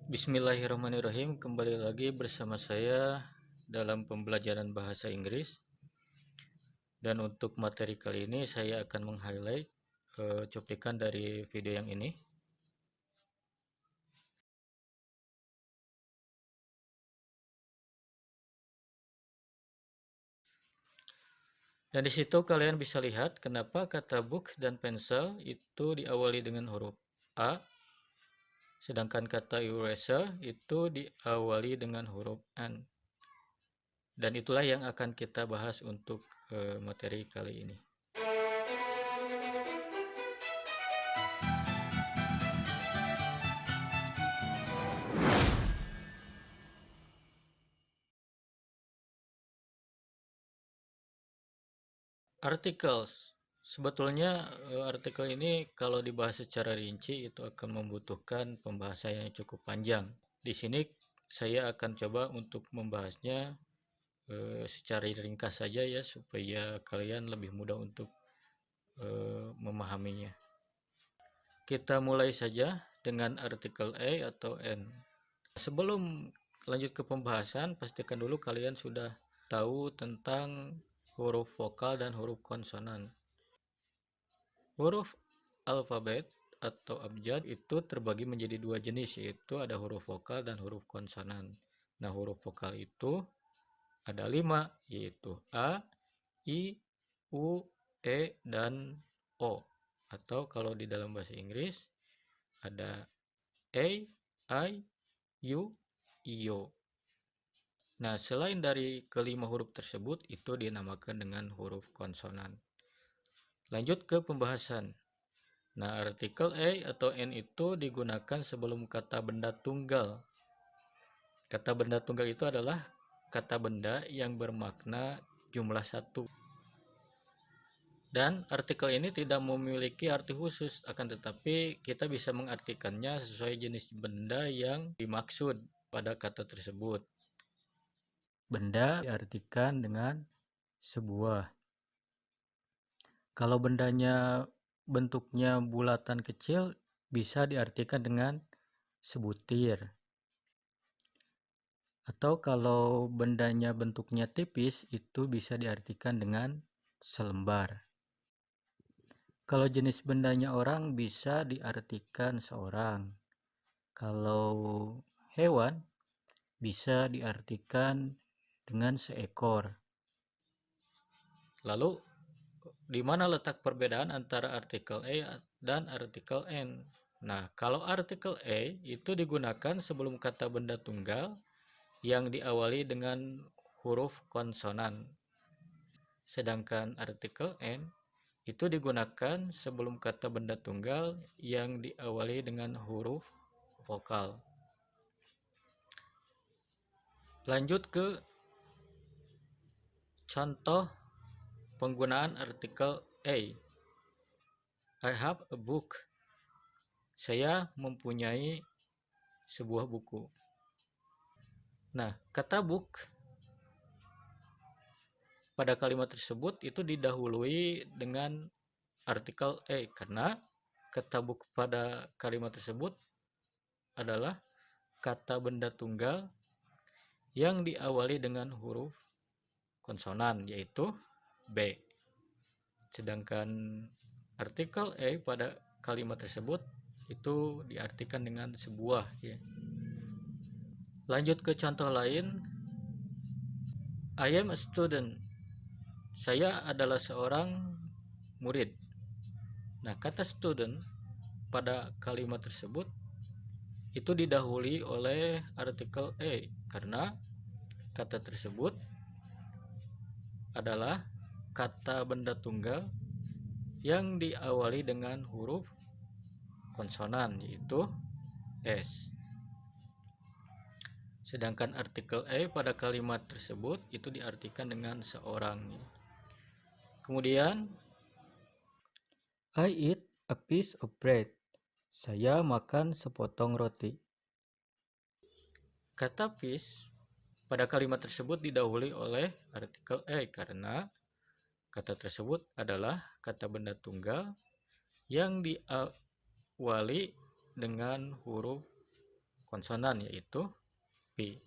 Bismillahirrahmanirrahim. Kembali lagi bersama saya dalam pembelajaran bahasa Inggris. Dan untuk materi kali ini saya akan meng-highlight cuplikan dari video yang ini. Dan di situ kalian bisa lihat kenapa kata book dan pencil itu diawali dengan huruf A, sedangkan kata eraser itu diawali dengan huruf N. Dan itulah yang akan kita bahas untuk materi kali ini. Articles. Sebetulnya artikel ini kalau dibahas secara rinci itu akan membutuhkan pembahasan yang cukup panjang. Di sini saya akan coba untuk membahasnya secara ringkas saja ya, supaya kalian lebih mudah untuk memahaminya. Kita mulai saja dengan artikel A atau N. Sebelum lanjut ke pembahasan, pastikan dulu kalian sudah tahu tentang huruf vokal dan huruf konsonan. Huruf alfabet atau abjad itu terbagi menjadi dua jenis, yaitu ada huruf vokal dan huruf konsonan. Nah, huruf vokal itu ada 5, yaitu A, I, U, E, dan O. Atau kalau di dalam bahasa Inggris ada A, I, U, IO. Nah, selain dari kelima huruf tersebut, itu dinamakan dengan huruf konsonan. Lanjut ke pembahasan. Nah, artikel A atau N itu digunakan sebelum kata benda tunggal. Kata benda tunggal itu adalah kata benda yang bermakna jumlah satu. Dan artikel ini tidak memiliki arti khusus, akan tetapi kita bisa mengartikannya sesuai jenis benda yang dimaksud pada kata tersebut. Benda diartikan dengan sebuah. Kalau bendanya bentuknya bulatan kecil, bisa diartikan dengan sebutir. Atau kalau bendanya bentuknya tipis, itu bisa diartikan dengan selembar. Kalau jenis bendanya orang, bisa diartikan seorang. Kalau hewan, bisa diartikan dengan seekor. Lalu, di mana letak perbedaan antara artikel A dan artikel N? Nah, kalau artikel A itu digunakan sebelum kata benda tunggal yang diawali dengan huruf konsonan. Sedangkan artikel N itu digunakan sebelum kata benda tunggal yang diawali dengan huruf vokal. Lanjut ke contoh penggunaan artikel A. I have a book. Saya mempunyai sebuah buku. Nah, kata book pada kalimat tersebut itu didahului dengan artikel A karena kata book pada kalimat tersebut adalah kata benda tunggal yang diawali dengan huruf konsonan, yaitu B. Sedangkan artikel A pada kalimat tersebut itu diartikan dengan sebuah ya. Lanjut ke contoh lain. I am a student. Saya adalah seorang murid. Nah, kata student pada kalimat tersebut itu didahului oleh artikel A karena kata tersebut adalah kata benda tunggal yang diawali dengan huruf konsonan, yaitu S. Sedangkan artikel A pada kalimat tersebut itu diartikan dengan seorang. Kemudian, I eat a piece of bread. Saya makan sepotong roti. Kata piece pada kalimat tersebut didahului oleh artikel A karena kata tersebut adalah kata benda tunggal yang diawali dengan huruf konsonan yaitu P.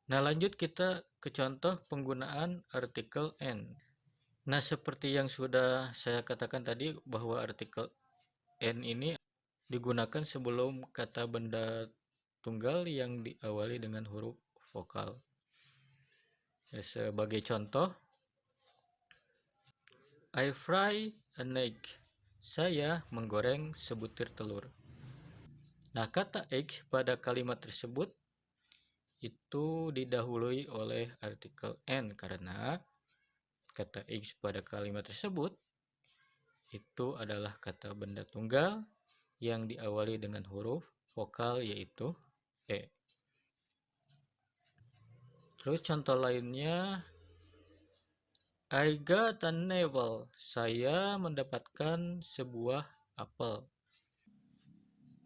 Nah, lanjut kita ke contoh penggunaan artikel N. Nah, seperti yang sudah saya katakan tadi bahwa artikel N ini digunakan sebelum kata benda tunggal yang diawali dengan huruf vokal. Ya, sebagai contoh, I fry an egg. Saya menggoreng sebutir telur. Nah, kata egg pada kalimat tersebut itu didahului oleh artikel N karena kata egg pada kalimat tersebut itu adalah kata benda tunggal yang diawali dengan huruf vokal yaitu E. Terus contoh lainnya, I got an apple. Saya mendapatkan sebuah apel.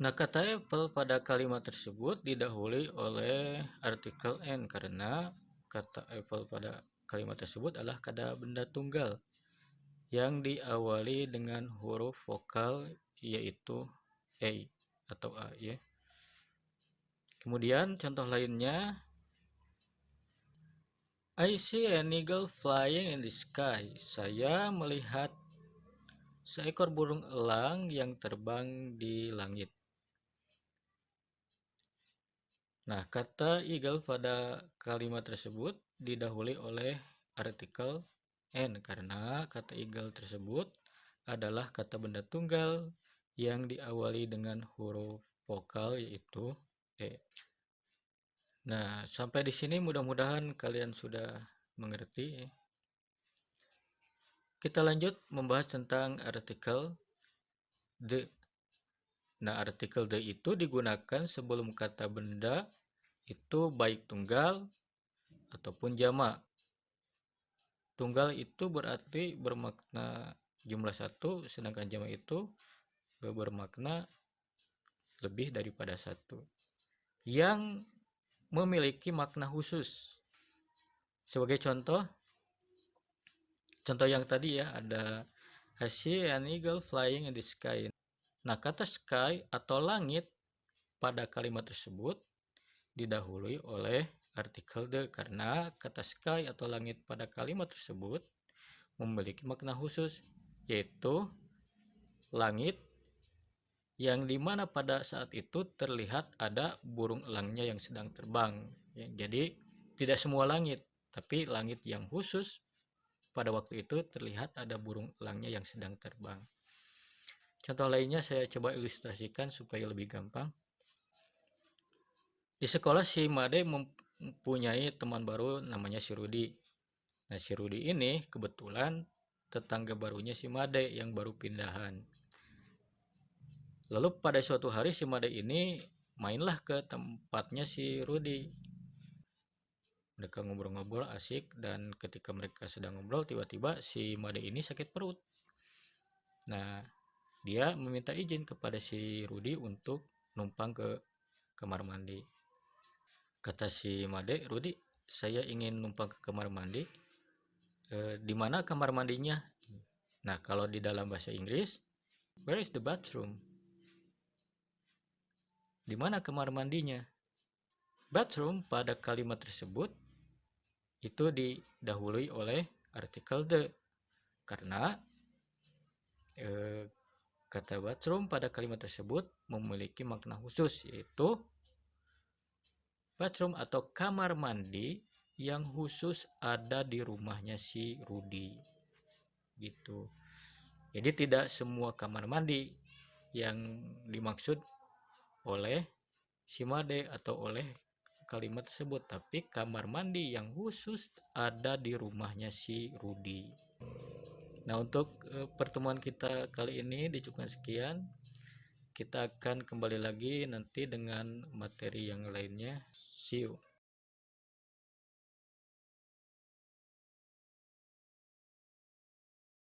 Nah, kata apple pada kalimat tersebut didahului oleh artikel N karena kata apple pada kalimat tersebut adalah kata benda tunggal yang diawali dengan huruf vokal yaitu A atau A ya. Kemudian contoh lainnya, I see an eagle flying in the sky. Saya melihat seekor burung elang yang terbang di langit. Nah, kata eagle pada kalimat tersebut didahului oleh artikel N karena kata eagle tersebut adalah kata benda tunggal yang diawali dengan huruf vokal yaitu E. Nah, sampai di sini mudah-mudahan kalian sudah mengerti. Kita lanjut membahas tentang artikel the. Nah, artikel the itu digunakan sebelum kata benda itu baik tunggal ataupun jamak. Tunggal itu berarti bermakna jumlah satu, sedangkan jamak itu bermakna lebih daripada satu yang memiliki makna khusus. Sebagai contoh yang tadi ya, ada I see an eagle flying in the sky. Nah, kata sky atau langit pada kalimat tersebut didahului oleh artikel the karena kata sky atau langit pada kalimat tersebut memiliki makna khusus yaitu langit yang dimana pada saat itu terlihat ada burung elangnya yang sedang terbang ya, jadi tidak semua langit tapi langit yang khusus pada waktu itu terlihat ada burung elangnya yang sedang terbang. Contoh lainnya saya coba ilustrasikan supaya lebih gampang. Di sekolah si Made mempunyai teman baru namanya si Rudi. Nah, si Rudi ini kebetulan tetangga barunya si Made yang baru pindahan. Lalu pada suatu hari si Made ini mainlah ke tempatnya si Rudi. Mereka ngobrol-ngobrol asik dan ketika mereka sedang ngobrol tiba-tiba si Made ini sakit perut. Nah, dia meminta izin kepada si Rudi untuk numpang ke kamar mandi. Kata si Made, Rudi, saya ingin numpang ke kamar mandi. Di mana kamar mandinya? Nah, kalau di dalam bahasa Inggris, where is the bathroom? Di mana kamar mandinya? Bathroom pada kalimat tersebut itu didahului oleh artikel the karena kata bathroom pada kalimat tersebut memiliki makna khusus yaitu bathroom atau kamar mandi yang khusus ada di rumahnya si Rudi gitu. Jadi tidak semua kamar mandi yang dimaksud oleh si Made atau oleh kalimat tersebut, tapi kamar mandi yang khusus ada di rumahnya si Rudi. Nah, untuk pertemuan kita kali ini dicukupkan sekian. Kita akan kembali lagi nanti dengan materi yang lainnya. See you.